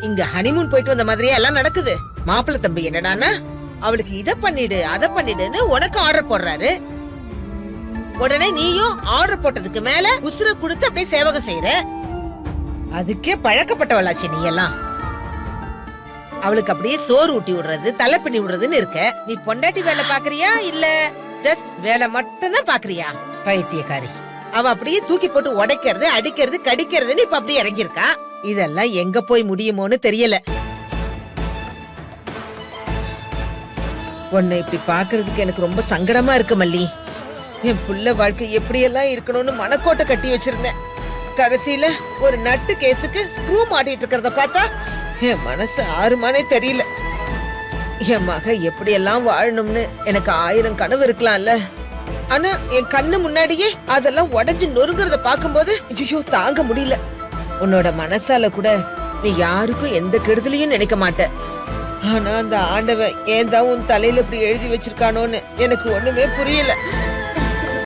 இங்க ஹனிமூன் போயிட்டு வந்த மாதிரியே எல்லாம் நடக்குது. மாப்பிள்ளை தம்பி என்னடான்னா அவளுக்கு இத பண்ணிடு அத பண்ணிடுன்னு உனக்கு ஆர்டர் போடுறாரு. உடனே நீயும் ஆர்டர் போட்டதுக்கு மேல உசுர கொடுத்து அப்படியே சேவகம் செய்யற. அதுக்கே பழக்கப்பட்டவளாச்சு நீ எல்லாம். அவளுக்கு அப்படியே சோறு ஊட்டி விடுறது தலை பண்ணி விடுறதுன்னு இருக்க. நீ பொண்டாட்டி வேலை பாக்குறியா இல்ல ஜஸ்ட் வேலை மட்டும் தான் பாக்குறியா? பைத்தியக்காரி. அவ அப்படியே தூக்கி போட்டு உடைக்கிறது அடிக்கிறது கடிக்கிறதுன்னு இப்ப அப்படியே இறங்கியிருக்கா. இதெல்லாம் எங்க போய் முடியுமோன்னு தெரியல. உன்னை இப்படி பாக்குறதுக்கு எனக்கு ரொம்ப சங்கடமா இருக்கு மல்லி. என் புள்ள வாழ்க்கை எப்படியெல்லாம் இருக்கணும்னு மனக்கோட்டை கட்டி வச்சிருந்தேன். கடைசியில ஒரு நட்டு கேஸுக்கு ஸ்க்ரூ மாட்டிட்டு இருக்கிறத பார்த்தா என் மனசு ஆறுமானே தெரியல. என் மக எப்படியெல்லாம் வாழணும்னு எனக்கு 1000 கனவு இருக்கலாம்ல. ஆனா என் கண்ணு முன்னாடியே அதெல்லாம் உடைஞ்சு நொறுங்குறத பாக்கும்போது ஐயோ தாங்க முடியல. உன்னோட மனசால கூட நீ யாருக்கும் எந்த கெடுதலையும் நினைக்க மாட்ட. ஆனா அந்த ஆண்டவன் ஏன் தான் உன் தலையில இப்படி எழுதி வச்சிருக்கானோன்னு எனக்கு ஒண்ணுமே புரியல.